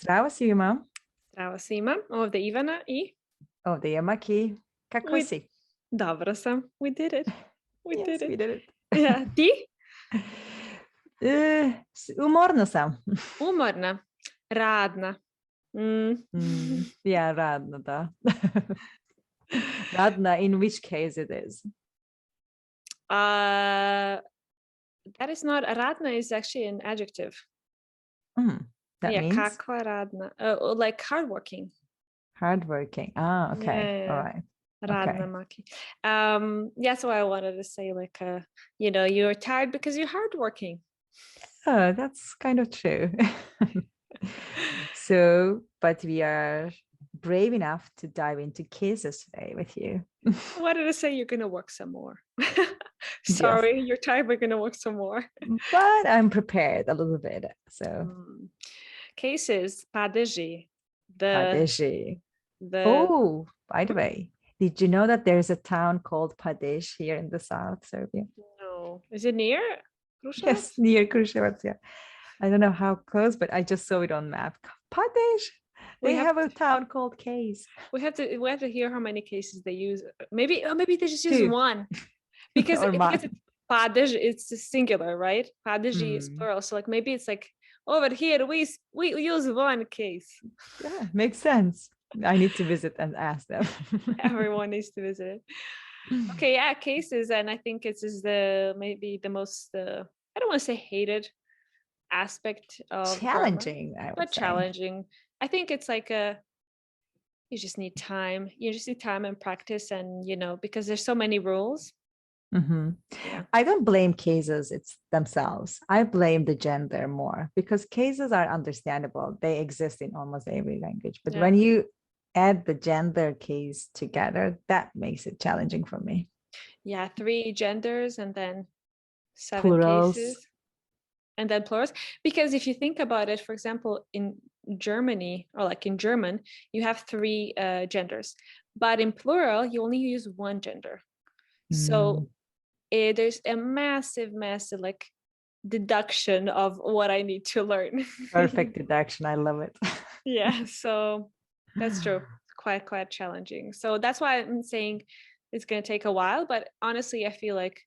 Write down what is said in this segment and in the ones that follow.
Zdravo svima. Zdravo svima, ovdje Ivana i... Ovdje je Maki. Kako si? Dobro sam. We did it. Yes, we did it. Ja, ti? Umorna sam. Umorna. Radna. Ja, radna, da. Radna, in which case it is? That is not... Radna is actually an adjective. That means? Kakva radna. Like hardworking. Hardworking. Ah, okay. All right. Radna, Maki. So I wanted to say you're tired because you're hardworking. Oh, that's kind of true. But we are brave enough to dive into cases today with you. I wanted to say you're going to work some more. Sorry, yes. You're tired, we're going to work some more. But I'm prepared a little bit. So cases, padeži. Oh, by the way, did you know that there's a town called Padej here in the South Serbia? No. Is it near Kruševac? Yes, near Kruševac, yeah. I don't know how close, but I just saw it on map. Padej. They have a town called Case. We have to hear how many cases they use. Maybe they just use one. Because it's Padej, it's singular, right? Padeži is plural. So maybe it's over here we use one case. Yeah, makes sense. I need to visit and ask them. Everyone needs to visit it. Okay, yeah, cases, and I think it's maybe the most I don't want to say hated aspect of challenging, grammar, but challenging. I think it's you just need time. You just need time and practice, and because there's so many rules. Yeah. I don't blame cases, it's themselves. I blame the gender more because cases are understandable. They exist in almost every language. But when you add the gender case together, that makes it challenging for me. Yeah, 3 genders and then 7 plurals. Cases. And then plurals. Because if you think about it, for example, in Germany or in German, you have 3 genders. But in plural, you only use 1 gender. So there's a massive deduction of what I need to learn. Perfect deduction. I love it. Yeah, so that's true. Quite challenging. So that's why I'm saying it's going to take a while. But honestly, I feel like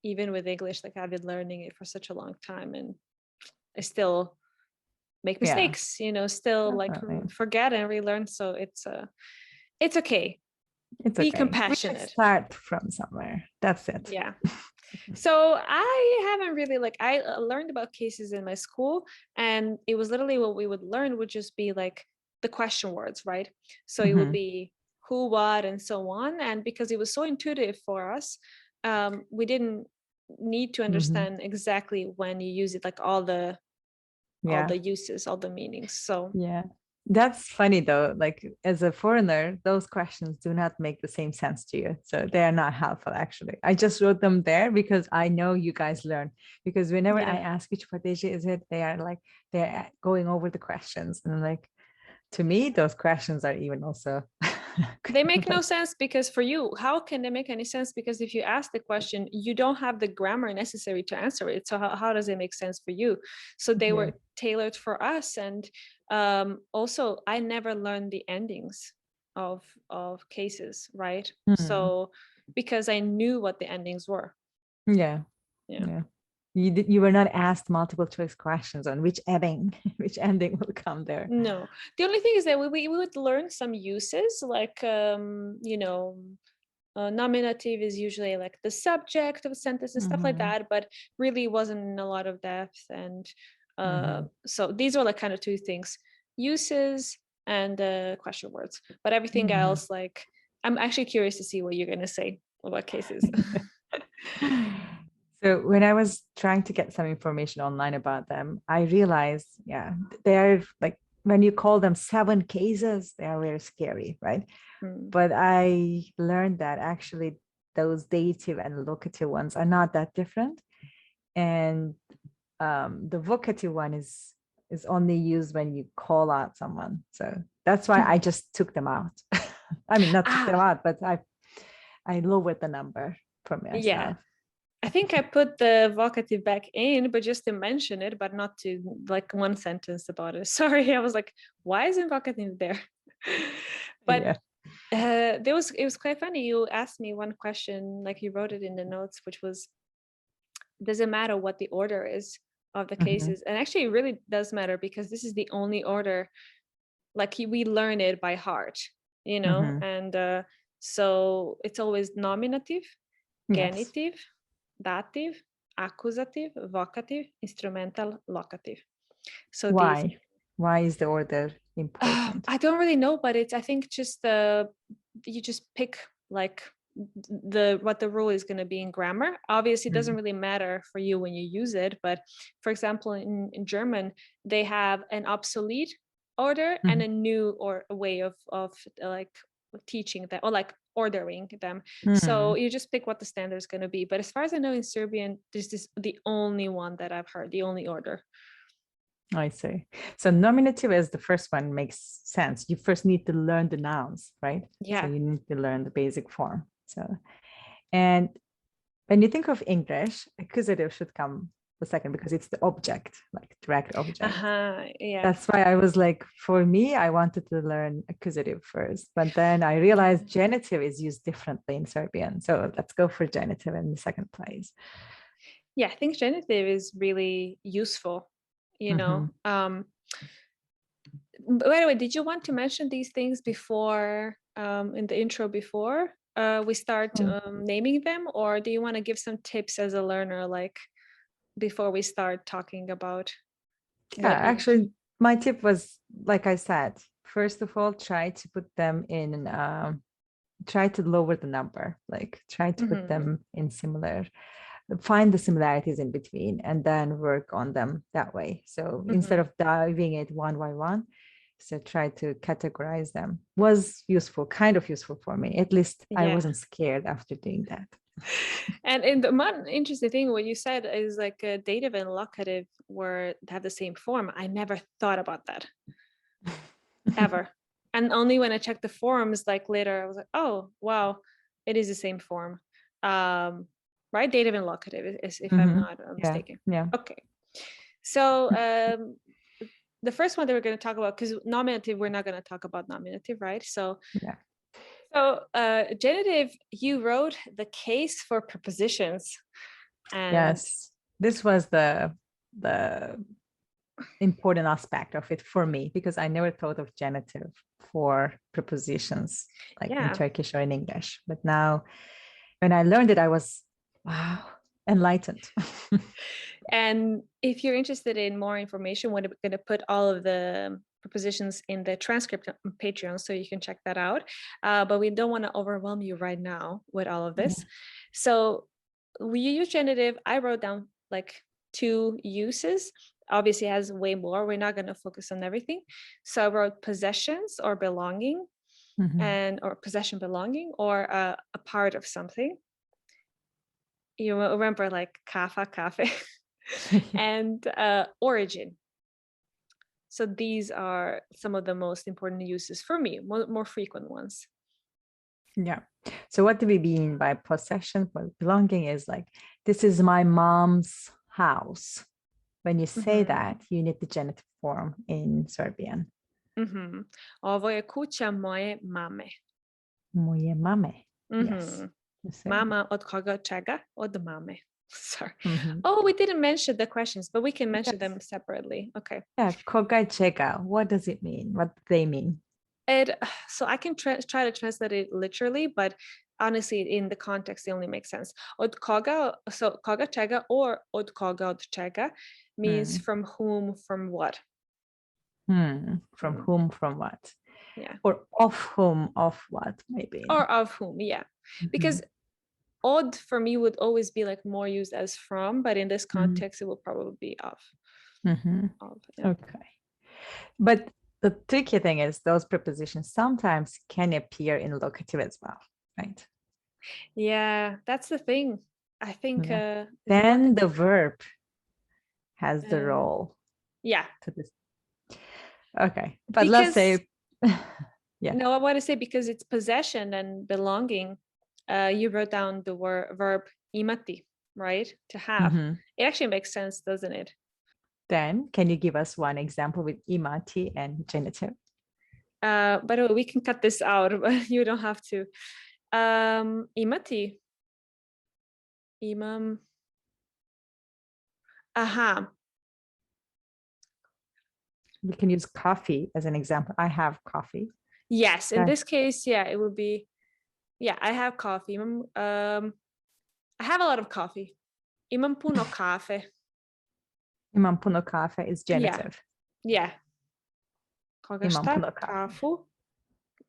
even with English, I've been learning it for such a long time and I still make mistakes, still forget and relearn. So it's okay. It's Be okay. compassionate. We start from somewhere. That's it. Yeah. So I haven't really I learned about cases in my school, and it was literally what we would learn would just be the question words, right? So it would be who, what, and so on. And because it was so intuitive for us, we didn't need to understand exactly when you use it, all the uses, all the meanings. So yeah. That's funny though, as a foreigner, those questions do not make the same sense to you. So they are not helpful actually. I just wrote them there because I know you guys learn. Because whenever I ask which Pradesh is it, they're going over the questions. And to me, those questions are even also they make no sense because for you, how can they make any sense? Because if you ask the question, you don't have the grammar necessary to answer it. So how does it make sense for you? So they were tailored for us. And also, I never learned the endings of cases, right? So because I knew what the endings were. Yeah. You were not asked multiple choice questions on which ending will come there. No, the only thing is that we would learn some uses nominative is usually the subject of a sentence and stuff like that, but really wasn't in a lot of depth. And so these are kind of 2 things: uses and question words. But everything else, I'm actually curious to see what you're going to say about cases. So when I was trying to get some information online about them, I realized, they are when you call them 7 cases, they are very scary, right? But I learned that actually those dative and locative ones are not that different. And the vocative one is only used when you call out someone. So that's why I just took them out. I mean, not took them out, but I lowered the number for myself. I think I put the vocative back in, but just to mention it, but not to like one sentence about it. Sorry, I was like, why isn't vocative there? But Yeah. it was quite funny. You asked me one question, like you wrote it in the notes, which was, does it matter what the order is of the cases? And actually, it really does matter, because this is the only order, like we learn it by heart, you know. And so it's always nominative, Yes. genitive, dative, accusative, vocative, instrumental, locative. So these. Why is the order important? I don't really know, but it's, I think, just you just pick like what the rule is going to be in grammar. Obviously, it doesn't really matter for you when you use it, but for example, in German, they have an obsolete order and a new or a way of like teaching them, or like ordering them. So you just pick what the standard is going to be. But as far as I know, in Serbian, this is the only one that I've heard, the only order. I see. So nominative as the first one makes sense. You first need to learn the nouns, right? Yeah. So you need to learn the basic form. So, and when you think of English, accusative should come the second, because it's the object, like direct object. Yeah. That's why I was like, for me, I wanted to learn accusative first, but then I realized genitive is used differently in Serbian. So let's go for genitive in the second place. Yeah, I think genitive is really useful, you know. By the way, did you want to mention these things before, in the intro, before we start naming them, or do you want to give some tips as a learner, like before we start talking about? Yeah, actually, my tip was, like I said, first of all, try to put them in, try to lower the number, like try to put them in similar, find the similarities in between, and then work on them that way. So instead of diving it one by one, so try to categorize them. Was useful, kind of useful for me. At least I wasn't scared after doing that. And the one interesting thing, what you said is like dative and locative have the same form. I never thought about that ever. And only when I checked the forms, like later, I was like, oh, wow, it is the same form. Right? Dative and locative, if I'm not mistaken. Yeah. Okay. So the first one that we're going to talk about, because nominative, we're not going to talk about nominative, right? So yeah. So genitive, you wrote the case for prepositions. And yes, this was the important aspect of it for me, because I never thought of genitive for prepositions, like in Turkish or in English. But now when I learned it, I was, wow, enlightened. And if you're interested in more information, we're going to put all of the prepositions in the transcript on Patreon, so you can check that out. But we don't want to overwhelm you right now with all of this. So we use genitive. I wrote down like 2 uses. Obviously it has way more. We're not going to focus on everything. So I wrote possessions or belonging, or possession belonging, or a part of something. You remember like kafa, cafe. And origin. So these are some of the most important uses for me, more frequent ones. Yeah. So what do we mean by possession? Well, belonging is like, this is my mom's house. When you say that, you need the genitive form in Serbian. Ovo je kuća moje mame. Moje mame. Yes. Mama od koga, čega? Od mame. Sorry. Oh, we didn't mention the questions, but we can mention them separately. Okay. Yeah, Koga, Čega. What does it mean? What do they mean? So I can try to translate it literally, but honestly, in the context, it only makes sense. Od koga, so koga, čega, or od koga, od čega means from whom, from what. From whom, from what. Yeah. Or of whom, of what, maybe. Or of whom, yeah. Because od for me would always be like more used as from, but in this context, it will probably be of. Okay. But the tricky thing is those prepositions sometimes can appear in locative as well, right? Yeah, that's the thing. I think then the verb has the role. Yeah. To this. Okay, but let's say, No, I want to say because it's possession and belonging. You wrote down the verb imati, right? To have. It actually makes sense, doesn't it? Then can you give us one example with Imati and genitive? By the way, we can cut this out, but you don't have to. Imati. Imam. Aha. We can use coffee as an example. I have coffee. Yes, in this case, yeah, it would be, yeah, I have coffee. I have a lot of coffee. Imam puno kafe. Imam puno kafe is genitive. Yeah. Koga Imam šta puno kafe. kafu?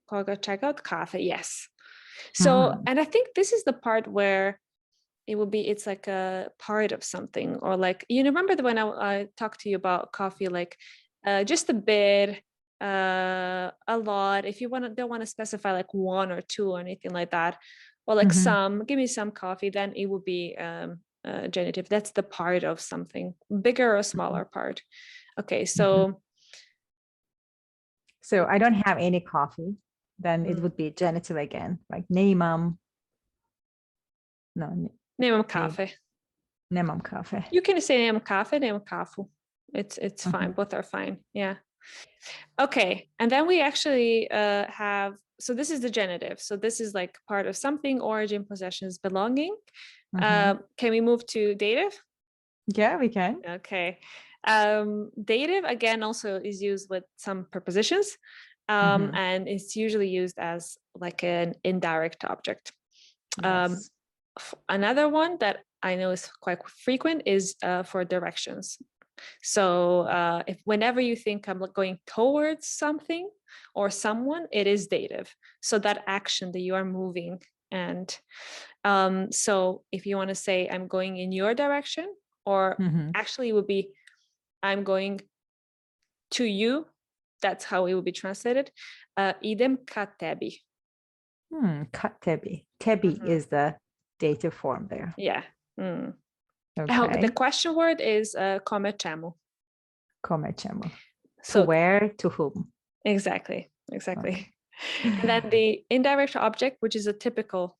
Koga čega od kafe? Yes. So, and I think this is the part where it will be, it's like a part of something, or like, you remember when I talked to you about coffee, like just a bit, a lot, if you don't want to specify like one or two or anything like that, or like some, give me some coffee, then it would be genitive. That's the part of something, bigger or smaller part. Okay, so I don't have any coffee, then it would be genitive again, like nemam. No, nemam kafe. Nemam kafe. You can say nemam kafe, nemam kafu. It's fine. Both are fine. Yeah. Okay. And then we actually have, so this is the genitive. So this is like part of something, origin, possessions, belonging. Can we move to dative? Yeah, we can. Okay. Dative, again, also is used with some prepositions. And it's usually used as like an indirect object. Yes. Another one that I know is quite frequent is for directions. So if whenever you think I'm going towards something or someone, it is dative. So that action that you are moving. And so if you want to say I'm going in your direction, or actually it would be I'm going to you, that's how it would be translated. Idem ka tebi. Ka tebi. Tebi is the dative form there. Yeah. Okay. The question word is kome čemu. Kome čemu. So to where, to whom. Exactly. Okay. And then the indirect object, which is a typical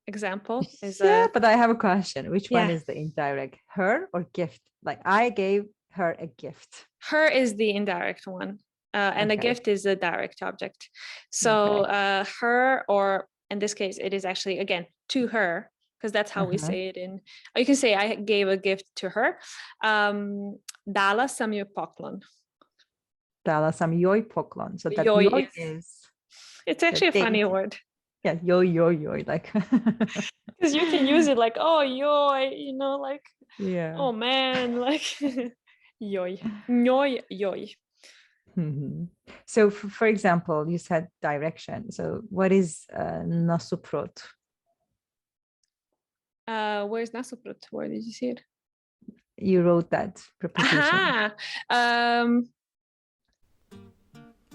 example, is but I have a question. Which one is the indirect? Her or gift? Like I gave her a gift. Her is the indirect one. And the gift is a direct object. So her, or in this case, it is actually, again, to her, because that's how we say it in, or you can say I gave a gift to her. Dala sam joj poklon. Dala sam joj poklon. So that joj is it's actually a funny word. Yeah, joj, like. Because you can use it like, oh, joj, you know, like, oh man, like, joj, joj. So, for example, you said direction. So, what is nasuprot? Where's nasuprot? Where did you see it? You wrote that preposition.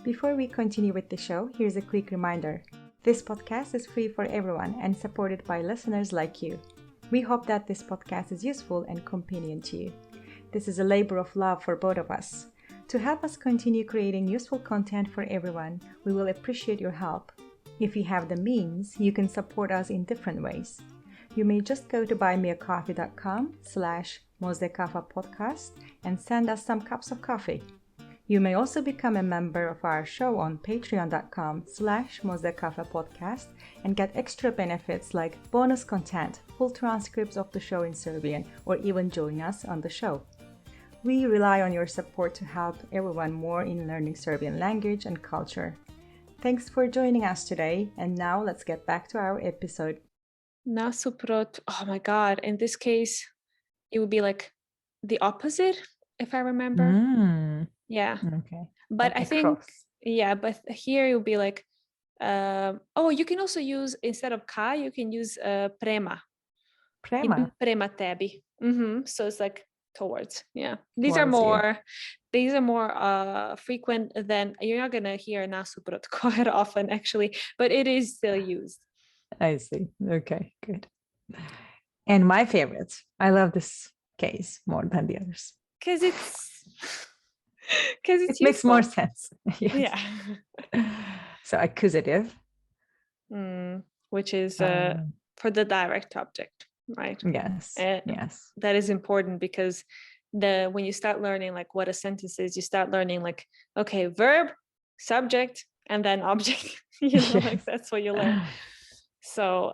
Before we continue with the show, here's a quick reminder. This podcast is free for everyone and supported by listeners like you. We hope that this podcast is useful and convenient to you. This is a labor of love for both of us. To help us continue creating useful content for everyone, we will appreciate your help. If you have the means, you can support us in different ways. You may just go to buymeacoffee.com/mozdekafapodcast and send us some cups of coffee. You may also become a member of our show on patreon.com/mozdekafapodcast and get extra benefits like bonus content, full transcripts of the show in Serbian, or even join us on the show. We rely on your support to help everyone more in learning Serbian language and culture. Thanks for joining us today, and now let's get back to our episode. Nasuprot, oh my God, in this case, it would be like the opposite, if I remember. Yeah. Okay. But like I think, but here it would be like, you can also use, instead of ka, you can use prema. Prema? Prema tebi. So it's like towards. Yeah. These are more frequent than, you're not going to hear nasuprot quite often actually, but it is still used. I see. Okay, good. And my favorite, I love this case more than the others. Because it makes more sense. Yeah. So accusative. Which is for the direct object. right? Yes. Yes. That is important because when you start learning like what a sentence is, you start learning like, okay, verb, subject, and then object. Yes. Like that's what you learn. So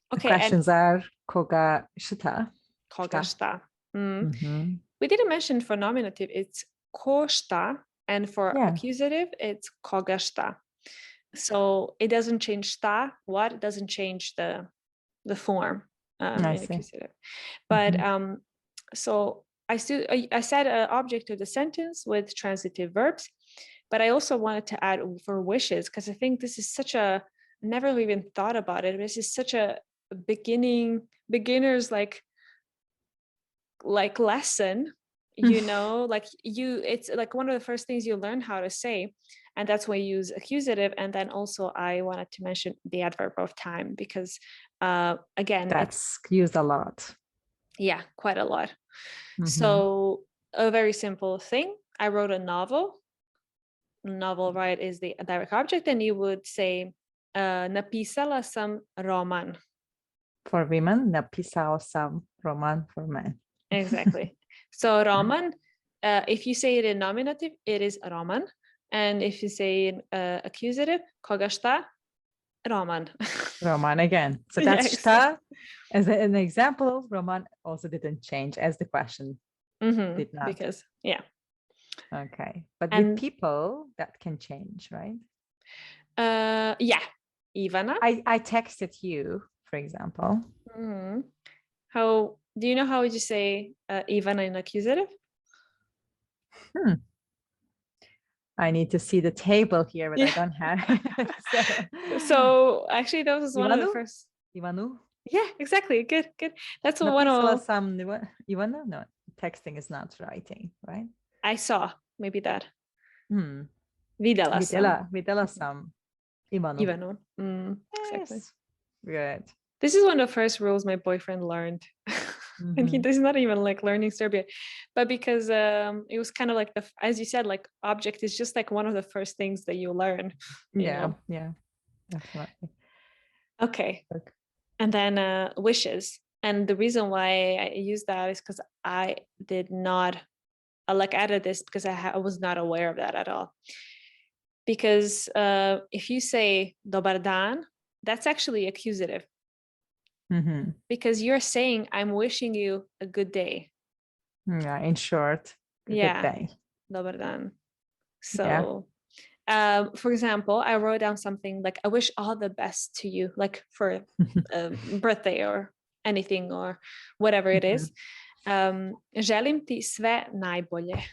The okay, questions are Koga šta. Koga šta. Mm-hmm. We didn't mention for nominative, it's ko šta, and for accusative, it's koga šta. So it doesn't change šta, what, it doesn't change the form in accusative. But so I said object to the sentence with transitive verbs, but I also wanted to add for wishes, because I think this is such a, never even thought about it. This is such a beginner's like lesson, you know, like it's like one of the first things you learn how to say, and that's why you use accusative. And then also I wanted to mention the adverb of time, because again, that's used a lot. Yeah, quite a lot. So a very simple thing, I wrote a novel, right, is the direct object, and you would say napisala sam roman. For women, napisao sam roman for men. Exactly. So roman, if you say it in nominative, it is roman, and if you say in accusative, koga šta, roman. Roman again. So that's šta as an example. Roman also didn't change as the question did not. Because okay, but with people that can change, right? Yeah, Ivana. I texted you, for example. How do you know how would you say Ivana in accusative? I need to see the table here, but I don't have it. So actually, that was one of the first. Ivanu? Yeah, exactly. Good. That's one of Ivana? No, texting is not writing, right? I saw maybe that. Videla sam. Ivanu. Exactly. Good. This is one of the first rules my boyfriend learned. And he's not even like learning Serbian, but because it was kind of like as you said, like object is just like one of the first things that you learn. Yeah, definitely. Okay. And then wishes. And the reason why I use that is because I did not added this because I was not aware of that at all. Because if you say dobar dan, that's actually accusative. Because you're saying I'm wishing you a good day. Yeah, in short, good day. Dobar dan. So for example, I wrote down something like I wish all the best to you, like for a birthday or anything or whatever it is. Želim ti sve najbolje.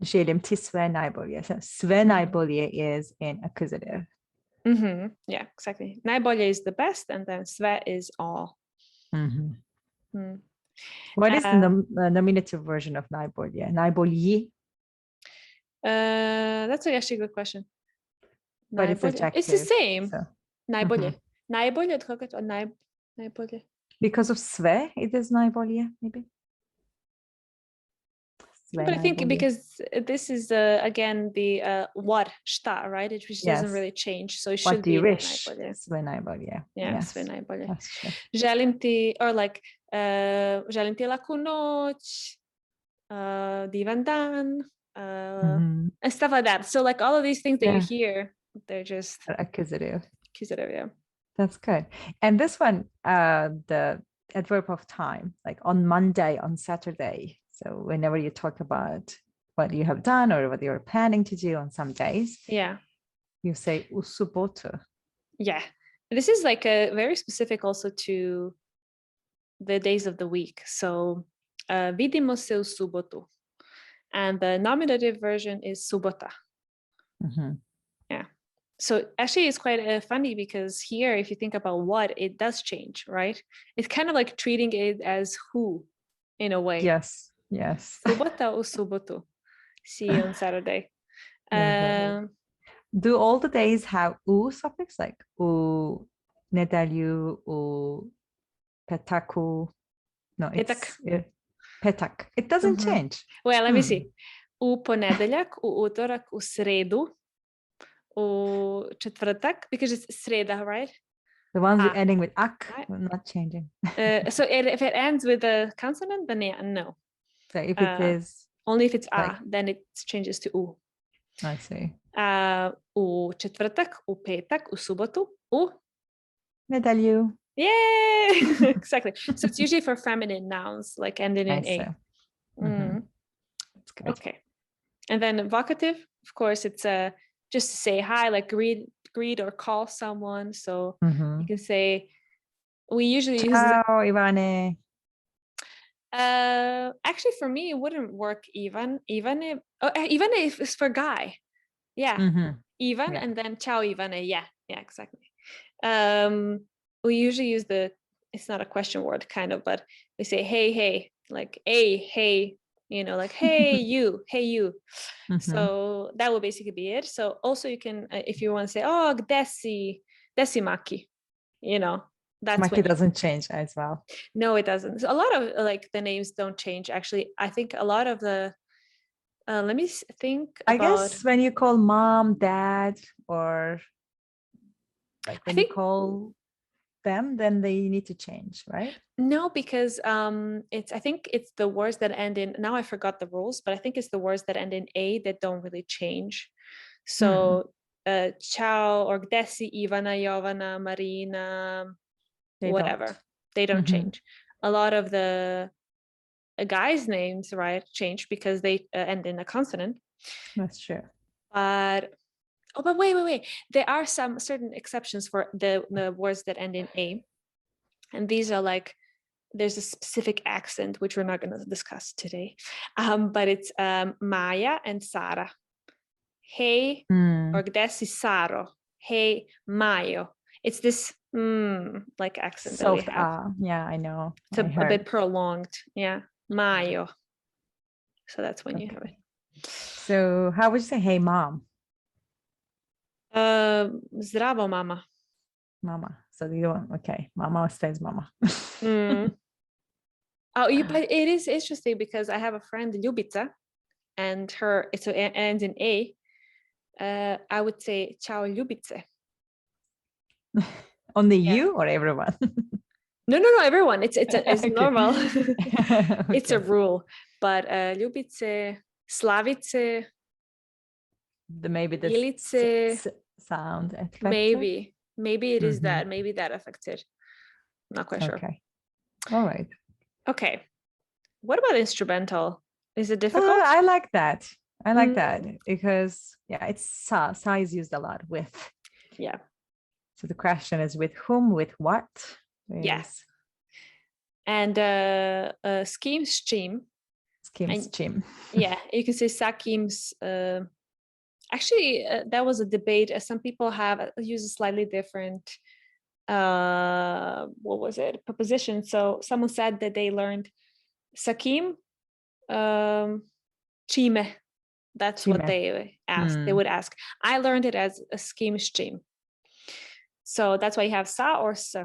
Želim ti sve najbolje. So sve najbolje is in accusative. Yeah, exactly. Najbolje is the best, and then sve is all. What is the nominative version of najbolje? Najbolji? That's actually a good question. But it's adjective. It's the same. So. Najbolje. Najbolje od koga to? Najbolje. Because of sve, it is najbolje, maybe. But I think because this is again the what šta, right? Which doesn't really change, so it should be najbolje. Sve najbolje. Yeah, sve najbolje. Želim ti, or like želim ti laku noć, divan dan, and stuff like that. So like all of these things that you hear, they're just accusative. Accusative, yeah. That's good. And this one, the adverb of time, like on Monday, on Saturday. So whenever you talk about what you have done or what you're planning to do on some days, you say u subotu. Yeah, this is like a very specific also to the days of the week. So vidimo se u subotu, and the nominative version is subota. Yeah. So actually, it's quite funny because here, if you think about what, it does change, right? It's kind of like treating it as who, in a way. Yes. Subota u subotu. See you on Saturday. Do all the days have u suffix, like u nedalju, u petaku? No, it's petak. It doesn't change. Well, let me see. U ponedeljak, u utorak, u sredu, u četvrtak, because it's sreda, right? The ones ending with ak, we're not changing. So if it ends with a consonant, then yeah, no. So if it is only if it's like, then it changes to u. I see. U četvrtak, u petak, u subotu, u Nedjelju. Yay! Exactly. So it's usually for feminine nouns, like ending in a. That's good. Okay. And then vocative, of course, it's just to say hi, like greet or call someone. So you can say, we usually use Ciao, Ivana. Actually, for me, it wouldn't work even. Ivana is for guy. Yeah. Ivan, Yeah. and then ciao, Ivana. Yeah, exactly. We usually use it's not a question word, kind of, but we say hey, like hey, like hey you, hey you. So that will basically be it. So also you can, if you want to say, oh, desi Maki, that's Maki doesn't change as well. No, it doesn't. So a lot of like the names don't change. Actually, I think a lot of the let me think I guess when you call mom, dad, or like when you call them, then they need to change, right? No, because I think it's the words that end in, now I forgot the rules, but I think it's the words that end in a that don't really change. So ciao or desi, Ivana, Jovana, Marina, whatever, they don't change. A lot of the guys' names, right, change because they end in a consonant. That's true. But wait, there are some certain exceptions for the words that end in a, and these are like, there's a specific accent which we're not going to discuss today, but it's Maya and Sara. Hey, or desi Saro. Hey, Mayo. It's this like accent that we have. Yeah, I know. It's a bit prolonged. Yeah, Mayo. So that's when you have it. So how would you say hey mom? Zdravo mama. Mama. So you don't, okay, mama stays mama. But it is interesting because I have a friend, Ljubica, and it ends in a. I would say ciao Ljubice. Only you or everyone? No, everyone. It's okay. Normal. Okay. It's a rule. But Ljubice, Slavice, maybe the Ilice, sound affected? Maybe it is that. Maybe that affected. I'm not quite sure. Okay. All right. Okay. What about instrumental? Is it difficult? I like that. I like that because it's sa. Sa is used a lot with. Yeah. So the question is with whom, with what? Yes. And scheme, stream. Scheme, stream. Yeah, you can say sakim's. Actually, that was a debate. Some people have used a slightly different. What was it? Preposition. So someone said that they learned sakim, chime. That's what they asked. They would ask. I learned it as a scheme stream. So that's why you have sa or sa,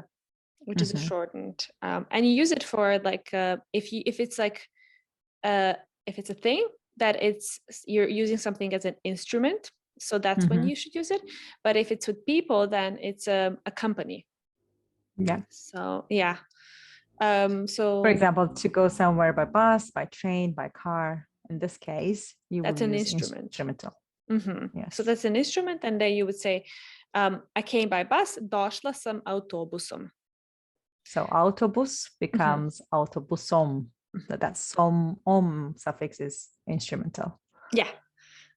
which is shortened, and you use it for like if it's a thing that you're using something as an instrument. So that's when you should use it. But if it's with people, then it's a company. Yeah. So yeah. So for example, to go somewhere by bus, by train, by car. In this case, that's an instrument. Instrumental. Yes. So that's an instrument, and then you would say, I came by bus, došla sam autobusom. So autobus becomes autobusom. So that som suffix is instrumental. Yeah.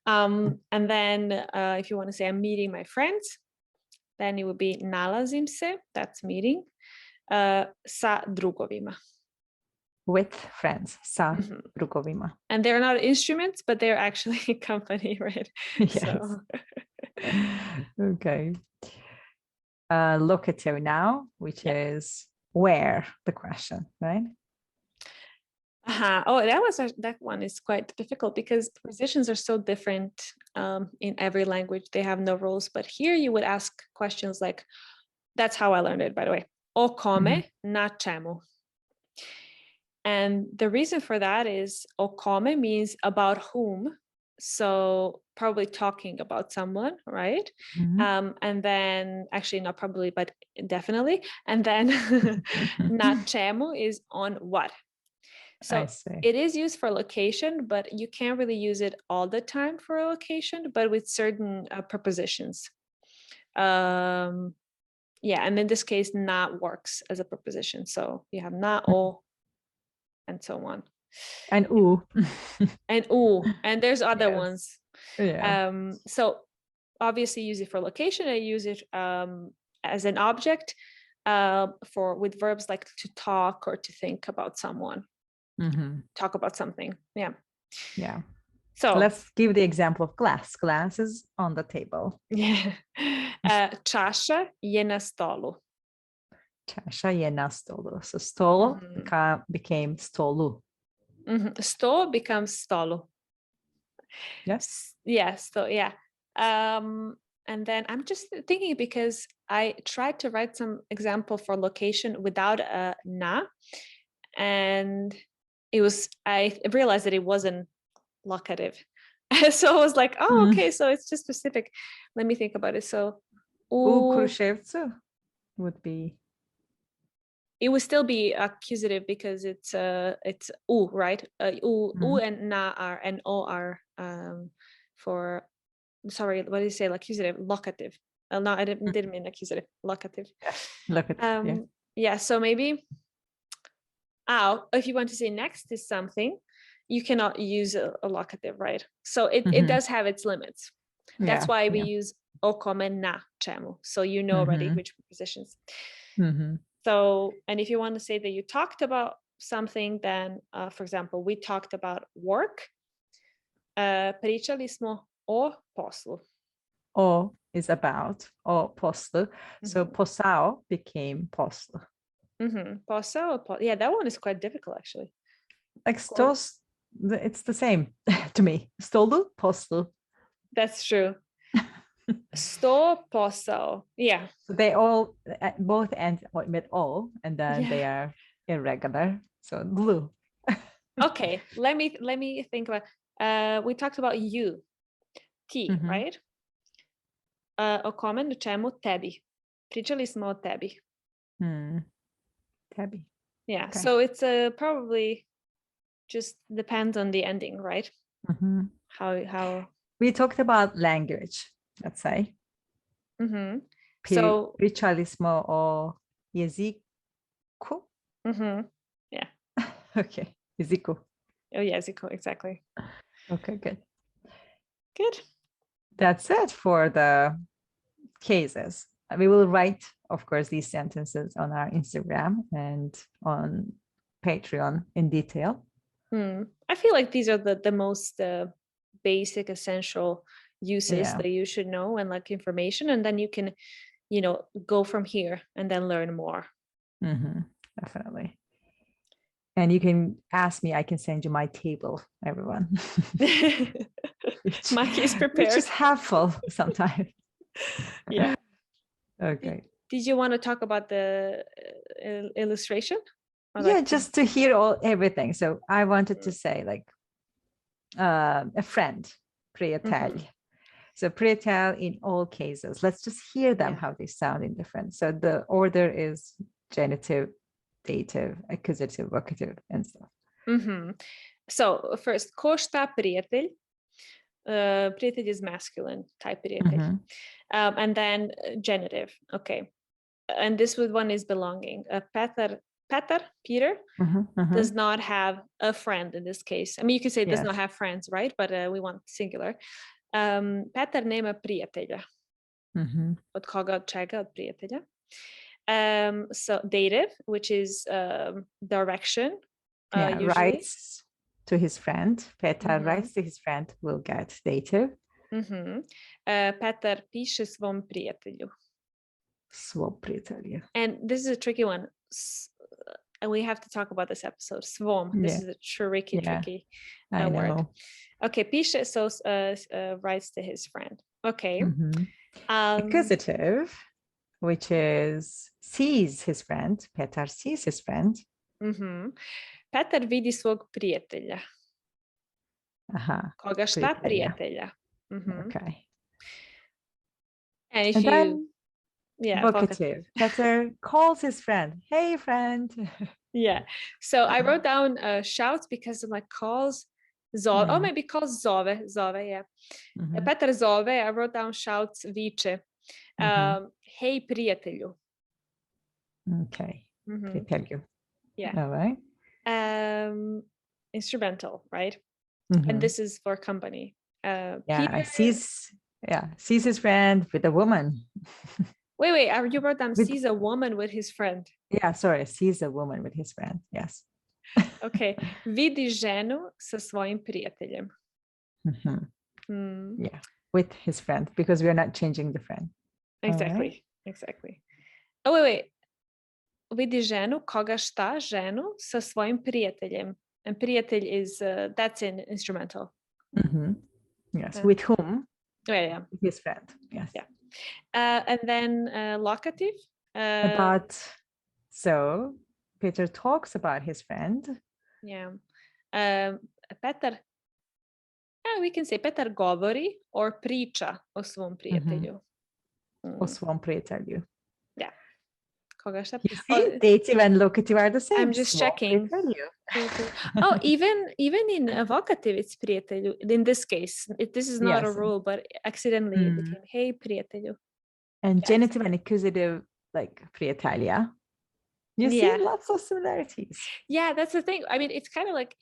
And then if you want to say I'm meeting my friends, then it would be nalazim se, that's meeting, sa drugovima. With friends, sa drugovima. And they're not instruments, but they're actually a company, right? Yes. So. Okay. Locative now, which is where, the question, right? Oh, that one is quite difficult because prepositions are so different in every language. They have no rules, but here you would ask questions like, that's how I learned it, by the way. O kome, na čemu. And the reason for that is o kome means about whom, So probably talking about someone, right? And then actually not probably, but definitely. And then na čemu is on what. So it is used for location, but you can't really use it all the time for a location, but with certain prepositions. Yeah, and in this case, not works as a preposition. So you have na, o, and so on. And u. And u, and there's other Yes. ones. Yeah. So obviously use it for location. I use it as an object with verbs like to talk or to think about someone. Talk about something. Yeah. Yeah. So let's give the example of glass. Glass is on the table. Yeah. Čaša je na stolu. Čaša je na stolu. So stol became stolu. Sto becomes stolu. Yes. Yes. So yeah. And then I'm just thinking, because I tried to write some example for location without a na, and I realized that it wasn't locative. So I was like, oh, okay, so it's just specific. Let me think about it. So u Kruševcu would be. It would still be accusative because it's u, right? U and na are and o are for, sorry, what do you say? Accusative, locative. No, I didn't mean accusative. Locative. Locative. Yeah. So maybe, if you want to say next is something, you cannot use a locative, right? So it does have its limits. That's why we use o come na čemu. So you know already which prepositions. So, and if you want to say that you talked about something, then, for example, we talked about work. Pričali smo o poslu. O is about, o poslu. So posao became poslu. Posao, yeah, that one is quite difficult, actually. Like stos, it's the same to me. Stolu, poslu. That's true. Sto, posao. Yeah. So they all both end with o, and then they are irregular. So blue. Okay, let me think about. We talked about you, ti, right? O kome, na čemu, tebi. Pričali smo o tebi. Tebi. Yeah. Okay. So it's probably just depends on the ending, right? How we talked about language, let's say. So pričali smo o jeziku. Yeah. Okay. Jeziku. Oh, jeziku, exactly. Okay, good. Good. That's it for the cases. We will write, of course, these sentences on our Instagram and on Patreon in detail. I feel like these are the most basic, essential uses that you should know, and like information, and then you can, go from here and then learn more. Definitely. And you can ask me, I can send you my table, everyone. Maki is prepared. Which is helpful sometimes. Yeah. Okay. Did you want to talk about the illustration? Yeah, just to hear everything. So I wanted to say a friend, priatel. So priatel in all cases. Let's just hear them, how they sound in different. So the order is genitive, dative, accusative, vocative, and stuff. So first, ko šta prijatelj? Prijatelj is masculine, type prijatelj. And then genitive. Okay. And this one is belonging. Peter does not have a friend in this case. I mean, you can say does not have friends, right? But we want singular. Petar nema prijatelja. Od koga, od čega, od prijatelja. So dative, which is direction. Writes to his friend. Petar writes to his friend, will get dative. Petar piše svom prijatelju. Svom prijatelju. And this is a tricky one. And we have to talk about this episode. Svom. This is a tricky I word. know. Okay, piše, so writes to his friend. Okay. Accusative, which is sees his friend. Petar sees his friend. Petar vidi svog prijatelja. Aha. Koga šta Prijatelja. prijatelja. Okay. And if And you, then yeah, vocative. Peter calls his friend. Hey, friend. Yeah. So I wrote down shouts because of like calls. Zove, oh, maybe calls zove, yeah. Petar zove, I wrote down shouts, viče. Hey, prijatelju. Okay. Prijatelju. Yeah. All right. Instrumental, right? And this is for company. Yeah, Peter, sees his friend with a woman. Wait, you wrote down sees a woman with his friend. Yeah, sorry, sees a woman with his friend. Yes. Okay. Vidi ženu sa svojim prijateljem. Yeah, with his friend, because we are not changing the friend. Exactly. Right. Exactly. Oh, wait. Vidi ženu, koga šta, ženu sa svojim prijateljem. And prijatelj is, that's an instrumental. Yes, with whom? Yeah. With his friend. Yes. Yeah. And then locative. So Peter talks about his friend. Yeah. Petar, we can say Petar govori or priča o svom prijatelju. O svom prijatelju. Yeah. Koga šta? You see, dative and locative are the same. I'm just checking. Oh, even in vocative, it's prijatelju. In this case, this is not a rule, but accidentally it became hey prijatelju. And genitive and accusative, like prijatelja. You see lots of similarities. Yeah, that's the thing. I mean, it's kind of like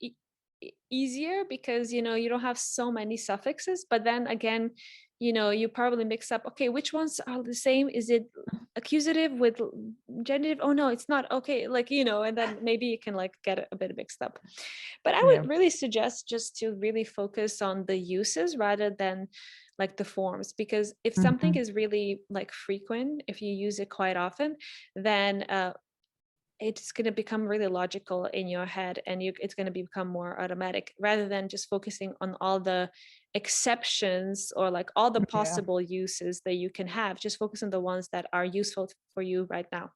easier because, you don't have so many suffixes, but then again, you probably mix up, okay, which ones are the same? Is it accusative with genitive? Oh, no, it's not. Okay, like, and then maybe you can like get a bit mixed up. But I would really suggest just to really focus on the uses rather than like the forms, because if something is really like frequent, if you use it quite often, then it's going to become really logical in your head, and it's going to become more automatic rather than just focusing on all the exceptions or like all the possible uses that you can have. Just focus on the ones that are useful for you right now.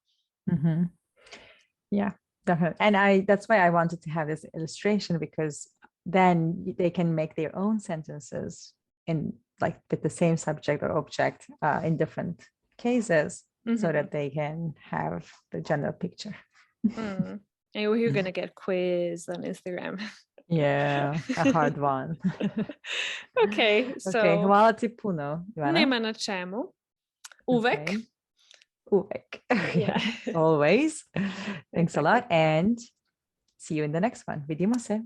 Yeah, definitely. And that's why I wanted to have this illustration, because then they can make their own sentences in like with the same subject or object in different cases, so that they can have the general picture. And you're gonna get quiz on Instagram. Yeah, a hard one. Okay, so hvala ti puno, Ivana. Nema na čemu. Uvek. Uvek. Yeah. Always. Thanks a lot, and see you in the next one. Vidimo se.